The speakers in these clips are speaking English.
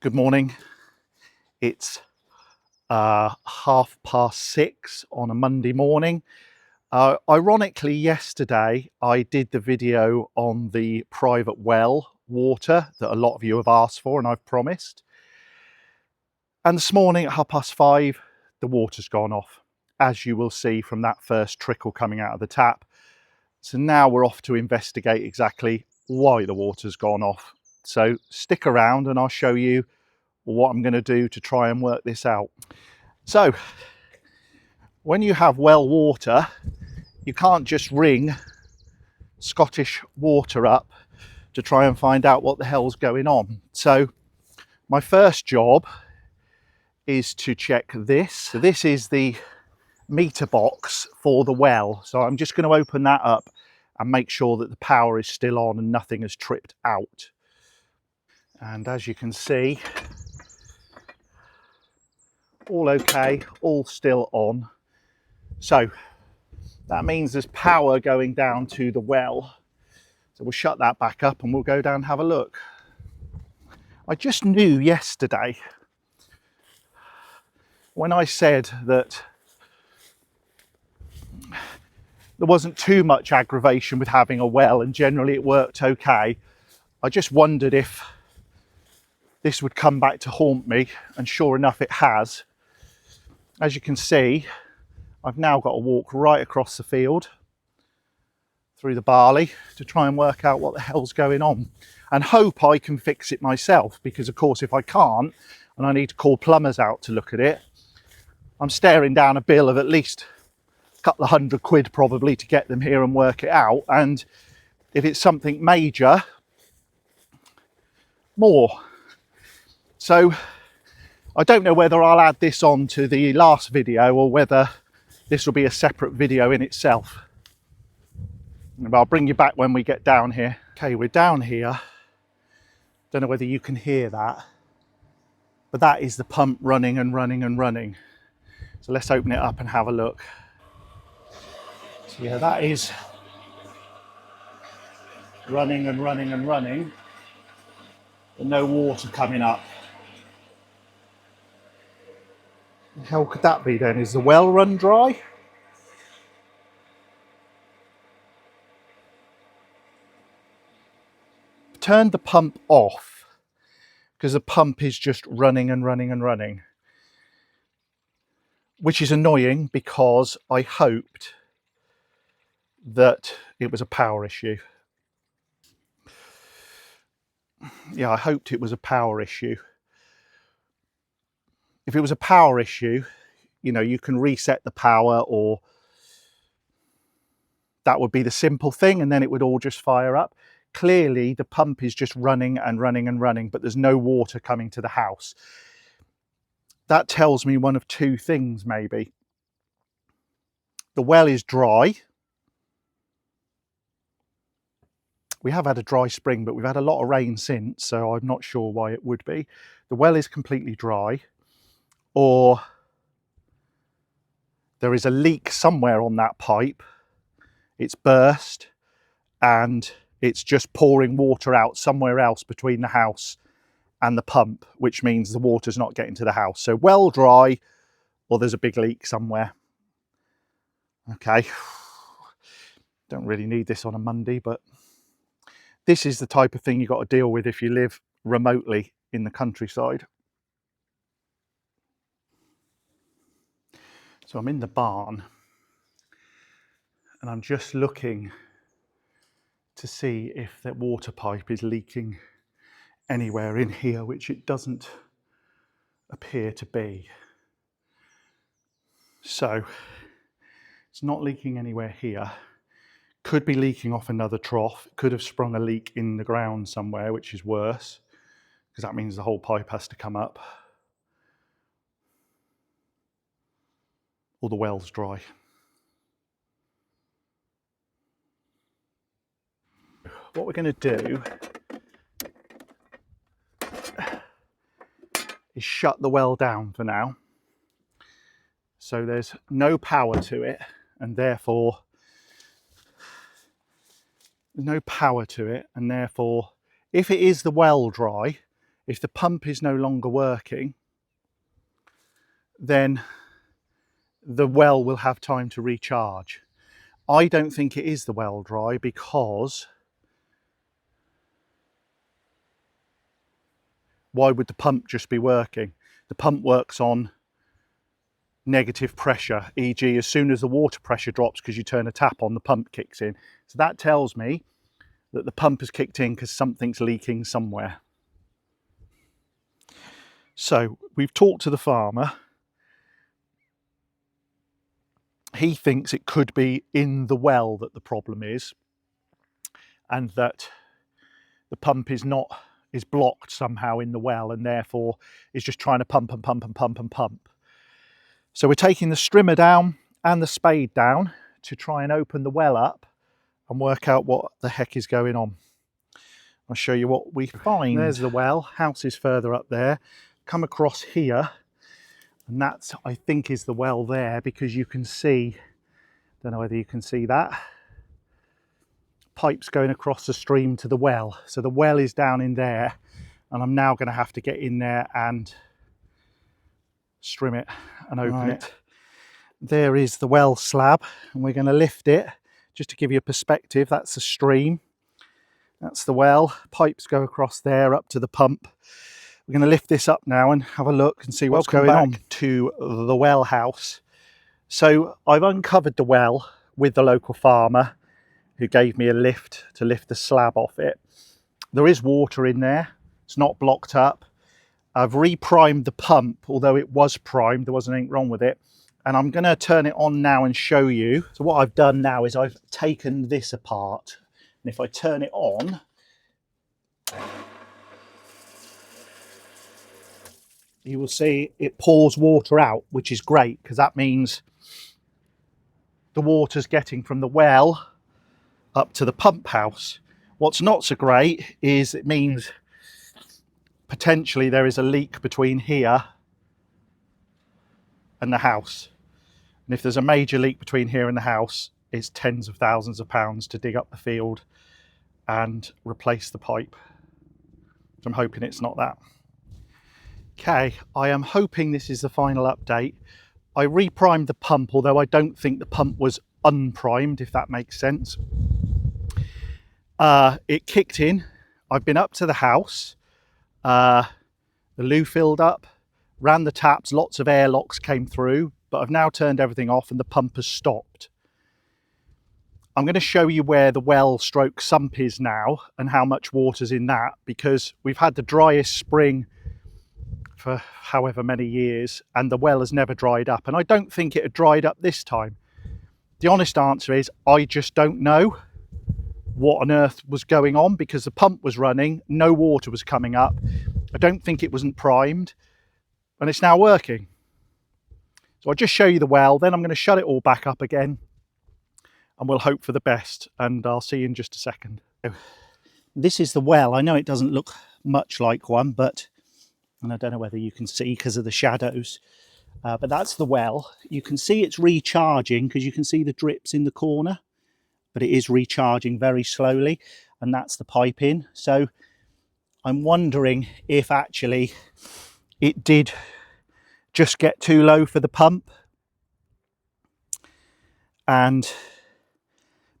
Good morning. It's 6:30 on a Monday morning. Ironically, yesterday I did the video on the private well water that a lot of you have asked for and I've promised. And this morning at 5:30, the water's gone off, as you will see from that first trickle coming out of the tap. So now we're off to investigate exactly why the water's gone off. So stick around and I'll show you what I'm going to do to try and work this out. So when you have well water, you can't just ring Scottish Water up to try and find out what the hell's going on. So my first job is to check this. So this is the meter box for the well. So I'm just going to open that up and make sure that the power is still on and nothing has tripped out. And as you can see, all okay, all still on. So that means there's power going down to the well. So we'll shut that back up and we'll go down and have a look. I just knew yesterday when I said that there wasn't too much aggravation with having a well and generally it worked okay. I just wondered if this would come back to haunt me, and sure enough it has. As you can see, I've now got to walk right across the field through the barley to try and work out what the hell's going on and hope I can fix it myself, because of course if I can't and I need to call plumbers out to look at it, I'm staring down a bill of at least a couple of £100 probably to get them here and work it out, and if it's something major, more. So I don't know whether I'll add this on to the last video or whether this will be a separate video in itself. I'll bring you back when we get down here. Okay, we're down here. Don't know whether you can hear that, but that is the pump running and running and running. So let's open it up and have a look. So yeah, that is running and running and running, but no water coming up. The hell could that be then? Is the well run dry? Turned the pump off because the pump is just running and running and running, which is annoying because I hoped that it was a power issue. Yeah, I hoped it was a power issue. If it was a power issue, you know, you can reset the power, or that would be the simple thing and then it would all just fire up. Clearly the pump is just running and running and running, but there's no water coming to the house. That tells me one of two things maybe. The well is dry. We have had a dry spring, but we've had a lot of rain since, so I'm not sure why it would be. The well is completely dry, or there is a leak somewhere on that pipe. It's burst and it's just pouring water out somewhere else between the house and the pump, which means the water's not getting to the house. So well dry, or there's a big leak somewhere. Okay, don't really need this on a Monday, but this is the type of thing you've got to deal with if you live remotely in the countryside. So I'm in the barn and I'm just looking to see if the water pipe is leaking anywhere in here, which it doesn't appear to be. So it's not leaking anywhere here. Could be leaking off another trough. Could have sprung a leak in the ground somewhere, which is worse, because that means the whole pipe has to come up. Or the well's dry. What we're going to do is shut the well down for now. So there's no power to it, and therefore there's no power to it, and therefore if it is the well dry, If the pump is no longer working, then the well will have time to recharge. I don't think it is the well dry, because why would the pump just be working? The pump works on negative pressure, e.g. as soon as the water pressure drops because you turn a tap on, the pump kicks in. So that tells me that the pump has kicked in because something's leaking somewhere. So we've talked to the farmer. He thinks it could be in the well that the problem is, and that the pump is blocked somehow in the well, and therefore is just trying to pump and pump and pump and pump. So we're taking the strimmer down and the spade down to try and open the well up and work out what the heck is going on. I'll show you what we find. There's the well, house is further up there. Come across here, and that's, I think, is the well there, because you can see, don't know whether you can see that, pipes going across the stream to the well. So the well is down in there, and I'm now going to have to get in there and strim it and open it. There is the well slab, and we're going to lift it just to give you a perspective. That's the stream, that's the well, pipes go across there up to the pump. We're going to lift this up now and have a look and see what's going on. To the well house. So I've uncovered the well with the local farmer, who gave me a lift to lift the slab off it. There is water in there, it's not blocked up. I've reprimed the pump, although it was primed, there wasn't anything wrong with it. And I'm going to turn it on now and show you. So what I've done now is I've taken this apart, and if I turn it on, you will see it pours water out, which is great, because that means the water's getting from the well up to the pump house. What's not so great is it means potentially there is a leak between here and the house. And if there's a major leak between here and the house, it's tens of thousands of pounds to dig up the field and replace the pipe. So I'm hoping it's not that. Okay, I am hoping this is the final update. I reprimed the pump, although I don't think the pump was unprimed, if that makes sense. It kicked in. I've been up to the house. The loo filled up, ran the taps, lots of air locks came through, but I've now turned everything off and the pump has stopped. I'm going to show you where the well stroke sump is now and how much water's in that, because we've had the driest spring for however many years and the well has never dried up, and I don't think it had dried up this time. The honest answer is I just don't know what on earth was going on, because the pump was running, no water was coming up. I don't think it wasn't primed, and it's now working. So I'll just show you the well, then I'm going to shut it all back up again and we'll hope for the best, and I'll see you in just a second. This is the well. I know it doesn't look much like one, and I don't know whether you can see because of the shadows, but that's the well. You can see it's recharging because you can see the drips in the corner, but it is recharging very slowly, and that's the pipe in. So I'm wondering if actually it did just get too low for the pump, and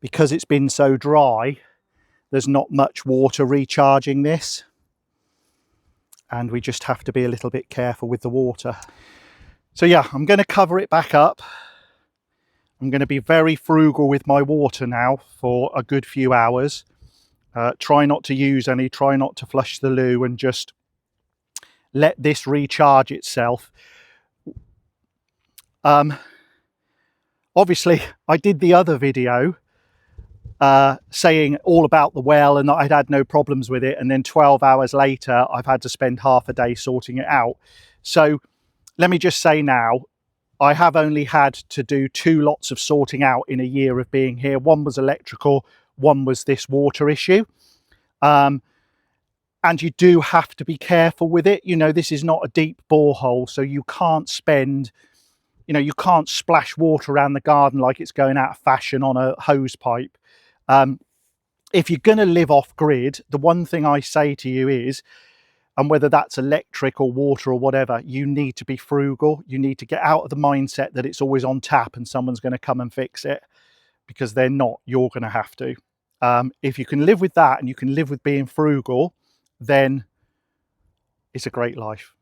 because it's been so dry, there's not much water recharging this, and we just have to be a little bit careful with the water. So yeah, I'm going to cover it back up. I'm going to be very frugal with my water now for a good few hours. Try not to use any, try not to flush the loo, and just let this recharge itself. Obviously, I did the other video saying all about the well and that I'd had no problems with it, and then 12 hours later I've had to spend half a day sorting it out. So let me just say now, I have only had to do 2 lots of sorting out in a year of being here. One was electrical, one was this water issue. And you do have to be careful with it. You know, this is not a deep borehole, so you can't spend, you know, you can't splash water around the garden like it's going out of fashion on a hose pipe. If you're going to live off grid, the one thing I say to you is, And whether that's electric or water or whatever, you need to be frugal. You need to get out of the mindset that it's always on tap and someone's going to come and fix it, because they're not. You're going to have to. If you can live with that and you can live with being frugal, then it's a great life.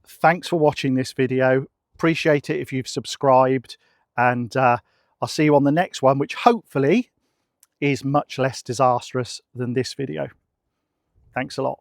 Thanks for watching this video. Appreciate it if you've subscribed, and I'll see you on the next one, which hopefully is much less disastrous than this video. Thanks a lot.